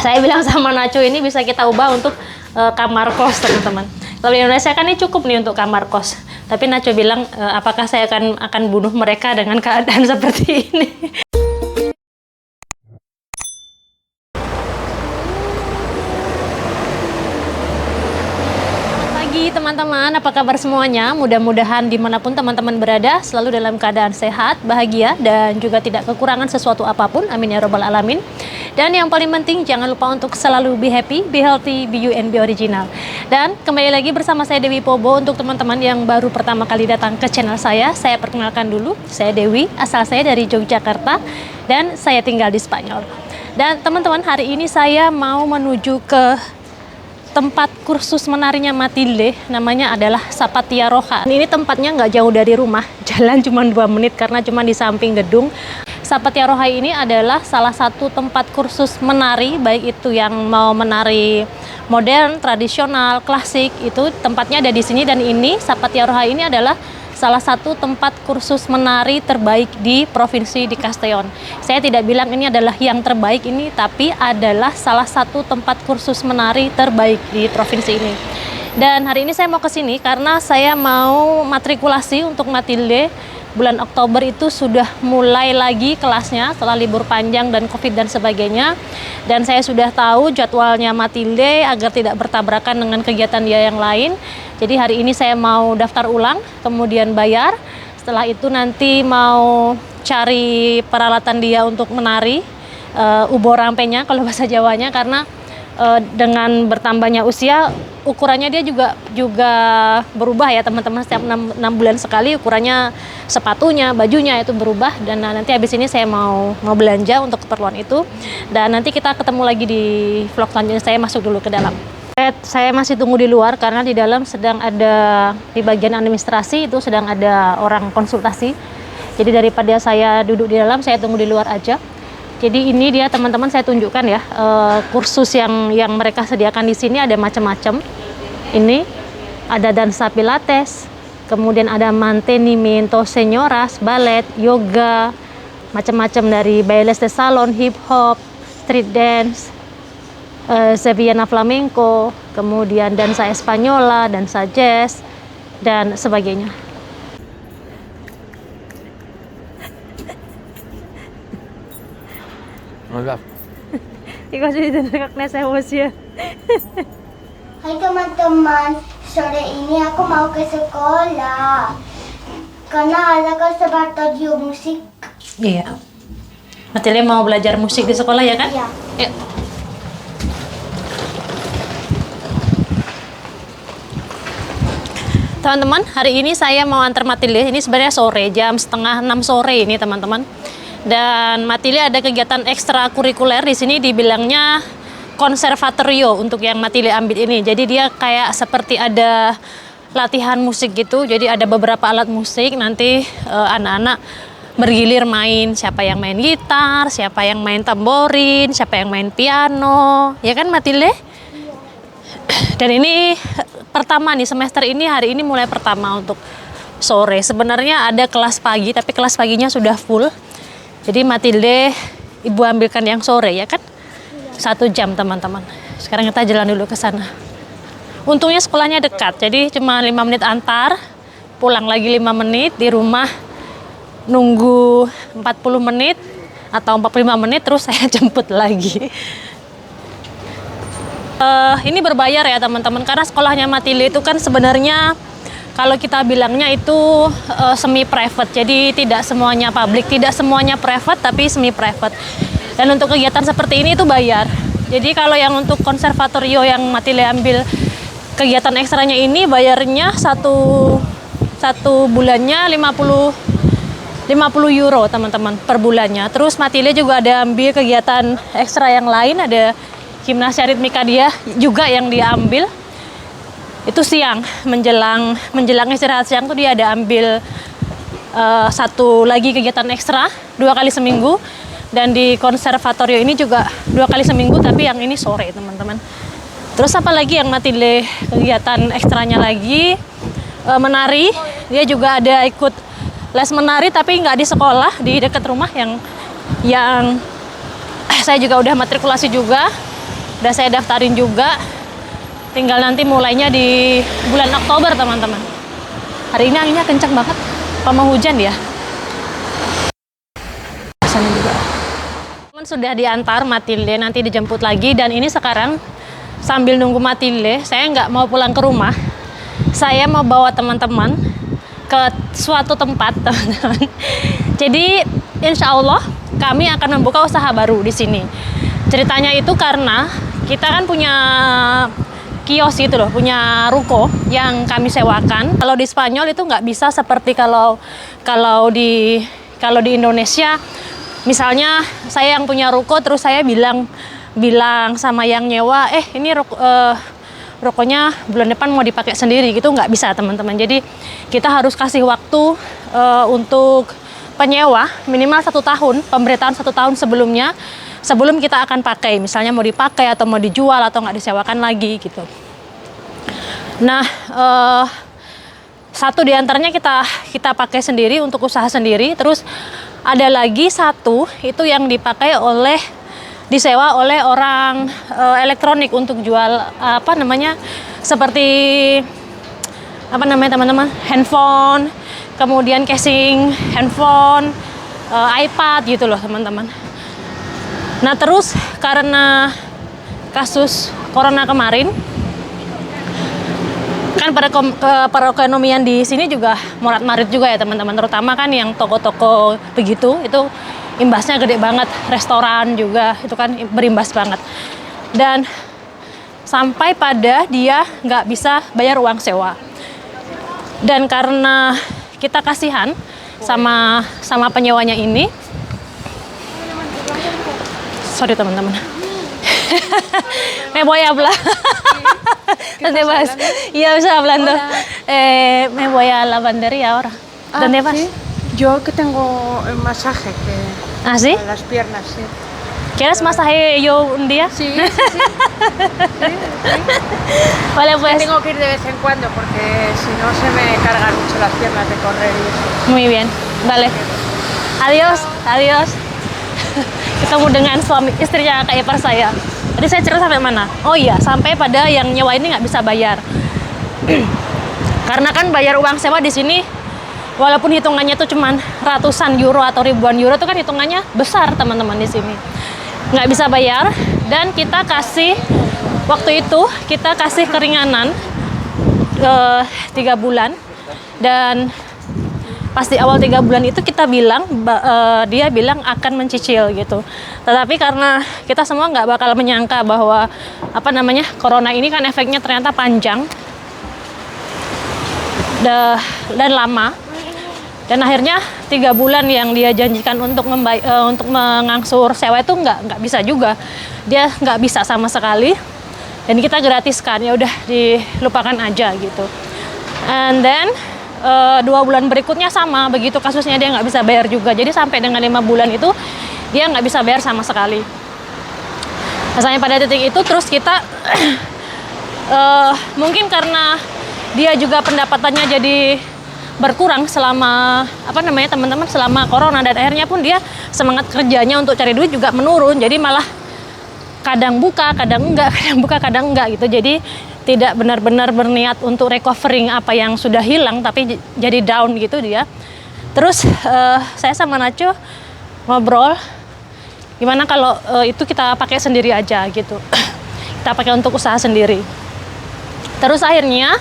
Saya bilang sama Nacho, ini bisa kita ubah untuk kamar kos, teman-teman. Kalau di Indonesia kan ini cukup nih untuk kamar kos. Tapi Nacho bilang, apakah saya akan bunuh mereka dengan keadaan seperti ini? Teman-teman, apa kabar semuanya? Mudah-mudahan dimanapun teman-teman berada selalu dalam keadaan sehat, bahagia, dan juga tidak kekurangan sesuatu apapun. Amin ya robbal alamin. Dan yang paling penting, jangan lupa untuk selalu be happy, be healthy, be you, and be original. Dan kembali lagi bersama saya Dewi Pobo. Untuk teman-teman yang baru pertama kali datang ke channel saya perkenalkan dulu. Saya Dewi, asal saya dari Yogyakarta, dan saya tinggal di Spanyol. Dan teman-teman, hari ini saya mau menuju ke tempat kursus menarinya Matilde, namanya adalah Zapatia Roja. Ini tempatnya nggak jauh dari rumah, jalan cuma 2 menit karena cuma di samping gedung. Zapatia Roja ini adalah salah satu tempat kursus menari, baik itu yang mau menari modern, tradisional, klasik, itu tempatnya ada di sini. Dan ini Zapatia Roja ini adalah salah satu tempat kursus menari terbaik di provinsi di Castellón. Saya tidak bilang ini adalah yang terbaik ini, tapi adalah salah satu tempat kursus menari terbaik di provinsi ini. Dan hari ini saya mau ke sini karena saya mau matrikulasi untuk Matilde. Bulan Oktober itu sudah mulai lagi kelasnya setelah libur panjang dan Covid dan sebagainya. Dan saya sudah tahu jadwalnya Matilde agar tidak bertabrakan dengan kegiatan dia yang lain. Jadi hari ini saya mau daftar ulang, kemudian bayar. Setelah itu nanti mau cari peralatan dia untuk menari, ubo rampenya kalau bahasa Jawanya, karena dengan bertambahnya usia, ukurannya dia juga berubah ya teman-teman. Setiap 6 bulan sekali ukurannya sepatunya, bajunya itu berubah. Dan nanti habis ini saya mau belanja untuk keperluan itu. Dan nanti kita ketemu lagi di vlog selanjutnya. Saya masuk dulu ke dalam. Saya masih tunggu di luar karena di dalam sedang ada, di bagian administrasi itu sedang ada orang konsultasi. Jadi daripada saya duduk di dalam, saya tunggu di luar aja. Jadi ini dia teman-teman, saya tunjukkan ya, kursus yang mereka sediakan di sini ada macam-macam. Ini ada dansa pilates, kemudian ada mantenimiento señoras, ballet, yoga, macam-macam dari bailes de salon, hip hop, street dance, sevillana flamenco, kemudian dansa espanyola, dansa jazz, dan sebagainya. Hola. Ikaw sudah nakaknesa ya. Hai teman-teman, sore ini aku mau ke sekolah karena ada konservatorium musik. Iya. Matilde mau belajar musik di sekolah ya kan? Iya. Yuk. Teman-teman, hari ini saya mau antar Matilde. Ini sebenarnya sore, jam 5:30 sore ini teman-teman. Dan Matilde ada kegiatan ekstrakurikuler di sini, dibilangnya konservatorio untuk yang Matilde ambil ini. Jadi dia kayak seperti ada latihan musik gitu. Jadi ada beberapa alat musik, nanti anak-anak bergilir main. Siapa yang main gitar, siapa yang main tamborin, siapa yang main piano. Ya kan Matilde? Dan ini pertama nih, semester ini hari ini mulai pertama untuk sore. Sebenarnya ada kelas pagi, tapi kelas paginya sudah full. Jadi Matilde ibu ambilkan yang sore ya kan? 1 jam teman-teman. Sekarang kita jalan dulu ke sana. Untungnya sekolahnya dekat, jadi cuma 5 menit antar. Pulang lagi 5 menit, di rumah nunggu 40 menit atau 45 menit, terus saya jemput lagi. Ini berbayar ya teman-teman, karena sekolahnya Matilde itu kan sebenarnya kalau kita bilangnya itu semi private, jadi tidak semuanya public, tidak semuanya private, tapi semi private. Dan untuk kegiatan seperti ini itu bayar. Jadi kalau yang untuk konservatorio yang Matilde ambil kegiatan ekstranya ini, bayarnya satu bulannya 50 euro teman-teman per bulannya. Terus Matilde juga ada ambil kegiatan ekstra yang lain, ada gimnasia ritmika dia juga yang dia ambil. Itu siang, menjelang istirahat siang tuh dia ada ambil satu lagi kegiatan ekstra 2 kali seminggu. Dan di konservatorio ini juga 2 kali seminggu, tapi yang ini sore teman-teman. Terus apa lagi yang Matilde kegiatan ekstranya lagi, menari. Dia juga ada ikut les menari, tapi nggak di sekolah, di dekat rumah yang saya juga udah matrikulasi juga. Udah saya daftarin juga. Tinggal nanti mulainya di bulan Oktober, teman-teman. Hari ini anginnya kencang banget. Apa mau hujan ya? Sana juga. Teman sudah diantar Matilde, nanti dijemput lagi. Dan ini sekarang sambil nunggu Matilde, saya nggak mau pulang ke rumah. Saya mau bawa teman-teman ke suatu tempat, teman-teman. Jadi insya Allah kami akan membuka usaha baru di sini. Ceritanya itu karena kita kan punya kios gitu loh, punya ruko yang kami sewakan. Kalau di Spanyol itu nggak bisa seperti kalau di Indonesia. Misalnya saya yang punya ruko, terus saya bilang sama yang nyewa, ini rukonya bulan depan mau dipakai sendiri gitu, nggak bisa, teman-teman. Jadi kita harus kasih waktu untuk penyewa minimal 1 tahun, pemberitahuan 1 tahun sebelumnya, sebelum kita akan pakai, misalnya mau dipakai atau mau dijual atau nggak disewakan lagi gitu. Nah, satu diantaranya kita pakai sendiri untuk usaha sendiri. Terus ada lagi satu itu yang disewa oleh orang elektronik untuk jual seperti teman-teman, handphone, kemudian casing handphone, iPad gitu loh, teman-teman. Nah, terus karena kasus corona kemarin kan perekonomian di sini juga morat-marit juga ya, teman-teman, terutama kan yang toko-toko begitu, itu imbasnya gede banget. Restoran juga itu kan berimbas banget, dan sampai pada dia nggak bisa bayar uang sewa. Dan karena kita kasihan sama penyewanya ini, sorry teman-teman, me voy a hablar. ¿Dónde vas? Ya bisa hablando. Me voy a la lavandería ahora. ¿Dónde vas? ¿Sí? Yo que tengo el masaje que ¿Ah, sí? a las piernas, sí. ¿Quieres masaje yo un día? Sí, sí, sí. Vale, pues. Tengo que ir de vez en cuando porque si no se me cargan mucho las piernas de correr y eso. Muy bien, vale. Adios, adios. Ketemu dengan suami istrinya kakak ipar saya. Tadi saya cerita sampai mana? Oh iya, sampai pada yang nyewa ini nggak bisa bayar. Karena kan bayar uang sewa di sini, walaupun hitungannya tuh cuman ratusan euro atau ribuan euro, itu kan hitungannya besar, teman-teman, di sini. Nggak bisa bayar, dan kita kasih, waktu itu kita kasih keringanan 3 bulan, dan pas di awal 3 bulan itu kita bilang, dia bilang akan mencicil gitu. Tetapi karena kita semua nggak bakal menyangka bahwa corona ini kan efeknya ternyata panjang dan lama. Dan akhirnya 3 bulan yang dia janjikan untuk mengangsur sewa itu nggak bisa juga. Dia nggak bisa sama sekali. Dan kita gratiskan, ya udah dilupakan aja gitu. And then 2 bulan berikutnya sama, begitu kasusnya dia nggak bisa bayar juga. Jadi sampai dengan 5 bulan itu dia nggak bisa bayar sama sekali. Nah, sampai pada titik itu terus kita mungkin karena dia juga pendapatannya jadi berkurang selama teman-teman, selama corona, dan akhirnya pun dia semangat kerjanya untuk cari duit juga menurun. Jadi malah kadang buka, kadang enggak, kadang buka, kadang enggak gitu. Jadi tidak benar-benar berniat untuk recovering apa yang sudah hilang, tapi jadi down gitu dia. Terus saya sama Nacho ngobrol, gimana kalau itu kita pakai sendiri aja gitu. Kita pakai untuk usaha sendiri. Terus akhirnya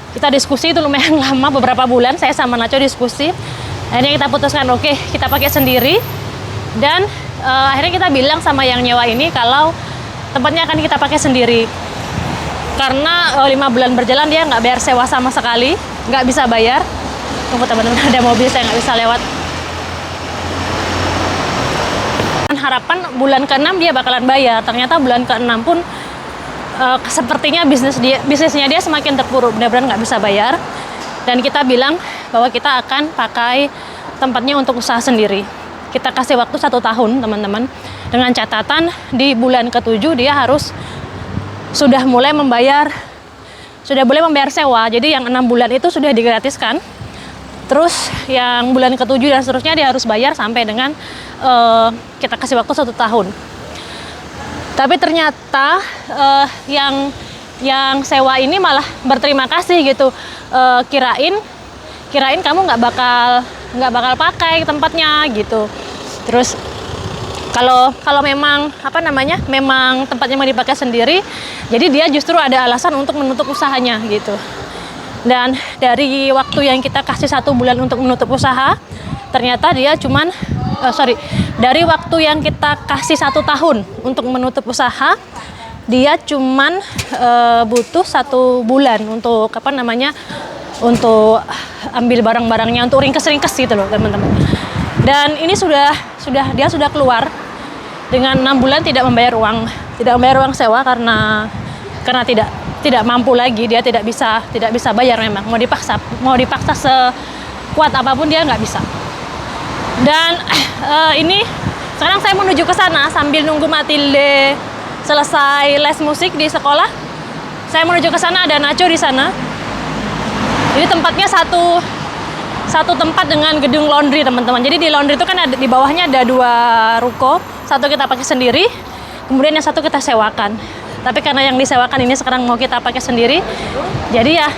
kita diskusi itu lumayan lama, beberapa bulan saya sama Nacho diskusi. Akhirnya kita putuskan oke, kita pakai sendiri. Dan akhirnya kita bilang sama yang nyewa ini kalau tempatnya akan kita pakai sendiri. Karena 5 bulan berjalan dia nggak bayar sewa sama sekali, nggak bisa bayar. Tunggu teman-teman, ada mobil saya nggak bisa lewat. Harapan bulan ke-6 dia bakalan bayar. Ternyata bulan ke-6 pun sepertinya bisnisnya dia semakin terpuruk, benar-benar nggak bisa bayar. Dan kita bilang bahwa kita akan pakai tempatnya untuk usaha sendiri. Kita kasih waktu 1 tahun, teman-teman, dengan catatan di bulan ke-7 dia harus sudah boleh membayar sewa. Jadi yang 6 bulan itu sudah digratiskan. Terus yang bulan ke-7 dan seterusnya dia harus bayar sampai dengan kita kasih waktu 1 tahun. Tapi ternyata yang sewa ini malah berterima kasih gitu. Kirain kamu nggak bakal pakai tempatnya gitu. Terus kalau memang memang tempatnya mau dipakai sendiri, jadi dia justru ada alasan untuk menutup usahanya gitu. Dan dari waktu yang kita kasih 1 bulan untuk menutup usaha, ternyata dia dari waktu yang kita kasih 1 tahun untuk menutup usaha, dia cuman butuh 1 bulan untuk untuk ambil barang-barangnya, untuk ringkes-ringkes gitu loh teman-teman. Dan ini dia sudah keluar dengan 6 bulan tidak membayar uang sewa karena tidak mampu lagi, dia tidak bisa bayar. Memang mau dipaksa sekuat apapun dia nggak bisa. Dan ini sekarang saya menuju ke sana sambil nunggu Matilde selesai les musik di sekolah. Saya menuju ke sana, ada Nacho di sana. Ini tempatnya satu tempat dengan gedung laundry teman-teman. Jadi di laundry itu kan di bawahnya ada 2 ruko. Satu kita pakai sendiri, kemudian yang satu kita sewakan. Tapi karena yang disewakan ini sekarang mau kita pakai sendiri, jadi ya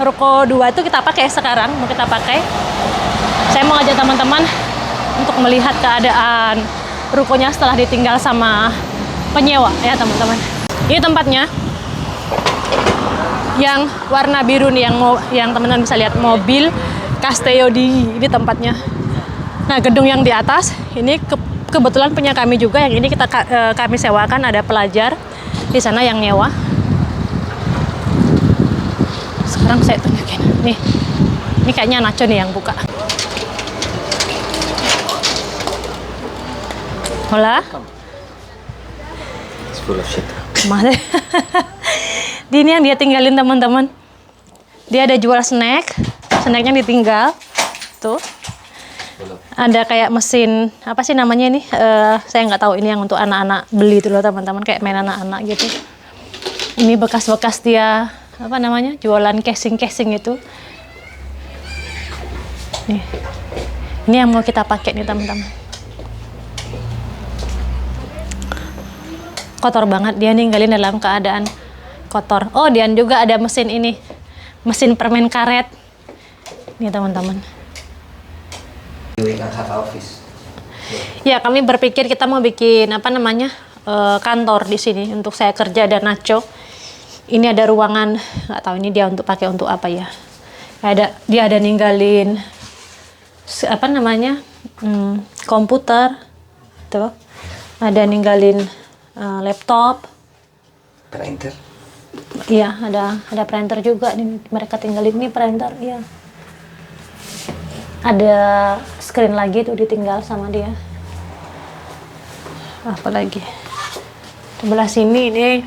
ruko 2 itu kita pakai sekarang, mau kita pakai. Saya mau ngajak teman-teman untuk melihat keadaan rukonya setelah ditinggal sama penyewa ya teman-teman. Ini tempatnya yang warna biru nih, yang teman-teman bisa lihat mobil Castello di ini tempatnya. Nah, gedung yang di atas ini kebetulan punya kami juga, yang ini kami sewakan, ada pelajar di sana yang nyewa. Sekarang saya tunjukin. Nih. Ini kayaknya Nacho nih yang buka. Hola. It's full of shit. Ini yang dia tinggalin teman-teman. Dia ada jual snacknya ditinggal. Tuh. Ada kayak mesin, apa sih namanya ini? Saya nggak tahu, ini yang untuk anak-anak beli itu loh teman-teman, kayak main anak-anak gitu. Ini bekas-bekas dia, jualan casing itu. Nih. Ini yang mau kita pakai nih teman-teman. Kotor banget, dia ninggalin dalam keadaan kotor. Oh, dan juga ada mesin ini, mesin permen karet. Nih teman-teman. We can have office. Ya, kami berpikir kita mau bikin kantor di sini untuk saya kerja dan Nacho. Ini ada ruangan, nggak tahu ini dia pakai untuk apa ya. Dia ada ninggalin komputer, tuh. Ada ninggalin laptop. Printer. Iya, ada printer juga nih, mereka tinggalin ini printer, iya. Ada screen lagi tuh ditinggal sama dia. Apa lagi? Sebelah sini ini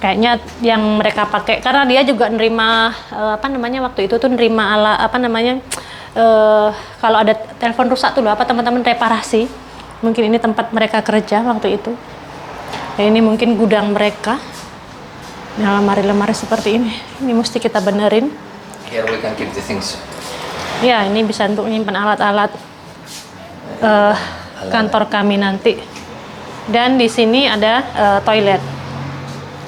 kayaknya yang mereka pakai, karena dia juga nerima waktu itu tuh nerima kalau ada telepon rusak tuh loh, teman-teman reparasi. Mungkin ini tempat mereka kerja waktu itu. Ya, ini mungkin gudang mereka. Nah, lemari-lemari seperti ini. Ini mesti kita benerin. Here we can keep the things. Ya, ini bisa untuk menyimpan alat-alat kantor kami nanti. Dan di sini ada toilet.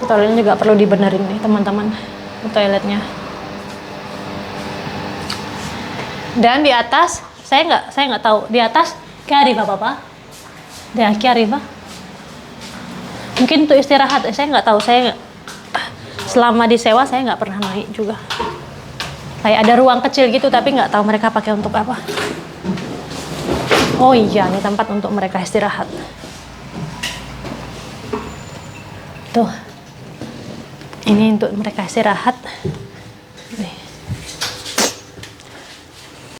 Toiletnya juga perlu dibenerin nih, teman-teman. Toiletnya. Dan di atas, saya nggak tahu. Di atas, ¿qué arriba, Papa? De aquí arriba. Mungkin untuk istirahat. Saya nggak tahu. Selama disewa saya nggak pernah naik juga. Kayak ada ruang kecil gitu, tapi nggak tahu mereka pakai untuk apa. Oh iya, ini tempat untuk mereka istirahat. Tuh. Ini untuk mereka istirahat. Nih.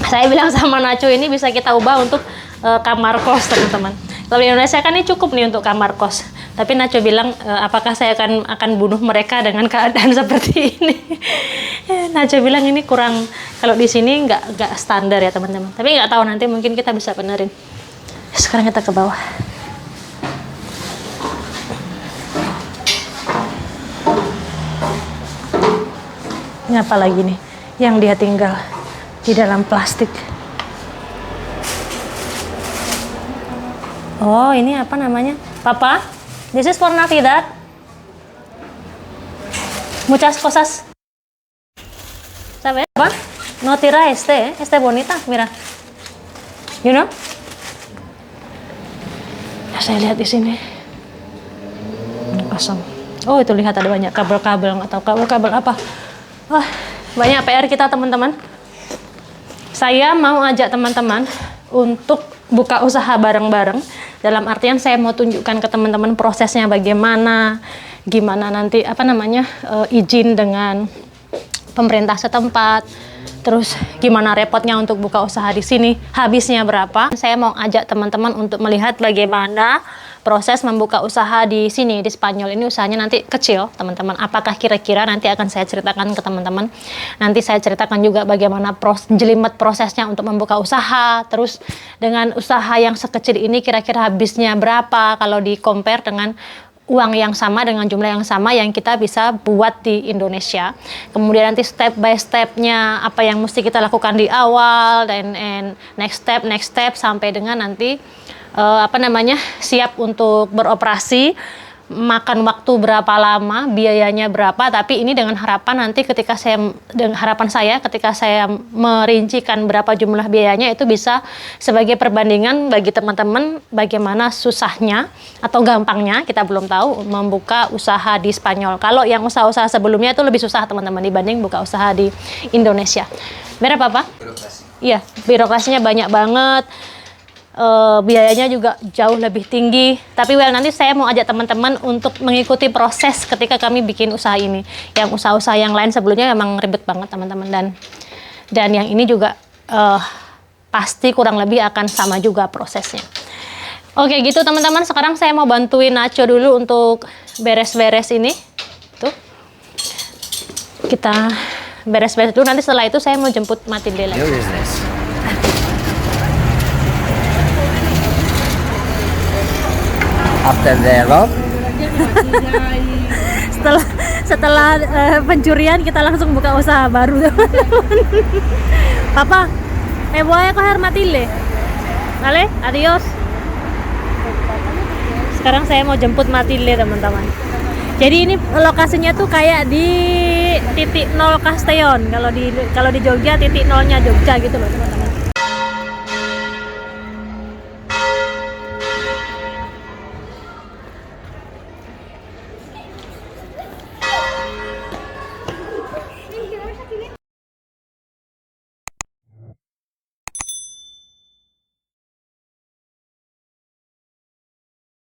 Saya bilang sama Nacho, ini bisa kita ubah untuk kamar kos, teman-teman. Kalau di Indonesia kan ini cukup nih untuk kamar kos. Tapi Nacho bilang, apakah saya akan bunuh mereka dengan keadaan seperti ini? Nacho bilang ini kurang, kalau di sini nggak standar ya teman-teman. Tapi nggak tahu, nanti mungkin kita bisa benerin. Sekarang kita ke bawah. Ini apa lagi nih yang dia tinggal di dalam plastik? Oh, ini apa namanya? Papa? This is for Navidad. Muchas cosas. ¿Sabes? ¿Va? No tira este bonita, mira. You know? Ya, saya lihat di sini. Kosong. Oh, itu lihat ada banyak kabel-kabel, nggak tahu kabel-kabel apa. Wah, banyak PR kita teman-teman. Saya mau ajak teman-teman untuk buka usaha bareng-bareng. Dalam artian saya mau tunjukkan ke teman-teman prosesnya bagaimana, gimana nanti izin dengan pemerintah setempat, terus gimana repotnya untuk buka usaha di sini, habisnya berapa. Saya mau ajak teman-teman untuk melihat bagaimana proses membuka usaha di sini, di Spanyol. Ini usahanya nanti kecil, teman-teman. Apakah kira-kira nanti akan saya ceritakan ke teman-teman. Nanti saya ceritakan juga bagaimana jelimet prosesnya untuk membuka usaha. Terus dengan usaha yang sekecil ini kira-kira habisnya berapa kalau di-compare dengan uang yang sama, dengan jumlah yang sama yang kita bisa buat di Indonesia. Kemudian nanti step by stepnya apa yang mesti kita lakukan di awal, dan next step sampai dengan nanti siap untuk beroperasi, makan waktu berapa lama, biayanya berapa. Tapi ini dengan harapan nanti harapan saya ketika saya merincikan berapa jumlah biayanya, itu bisa sebagai perbandingan bagi teman-teman bagaimana susahnya atau gampangnya, kita belum tahu, membuka usaha di Spanyol. Kalau yang usaha-usaha sebelumnya itu lebih susah teman-teman dibanding buka usaha di Indonesia. Benar Papa? Birokrasi. Iya, birokrasinya banyak banget. Biayanya juga jauh lebih tinggi. Tapi nanti saya mau ajak teman-teman untuk mengikuti proses ketika kami bikin usaha ini. Yang usaha-usaha yang lain sebelumnya memang ribet banget teman-teman, dan yang ini juga pasti kurang lebih akan sama juga prosesnya. Oke gitu teman-teman, sekarang saya mau bantuin Nacho dulu untuk beres-beres ini. Tuh, kita beres-beres dulu, nanti setelah itu saya mau jemput Matilde lagi. After the rob, setelah pencurian kita langsung buka usaha baru. Papa, me voy a coger Matilde. Vale, adios. Sekarang saya mau jemput Matilde teman-teman. Jadi ini lokasinya tuh kayak di titik nol Castellon. Kalau di Jogja titik nolnya Jogja gitu loh teman-teman.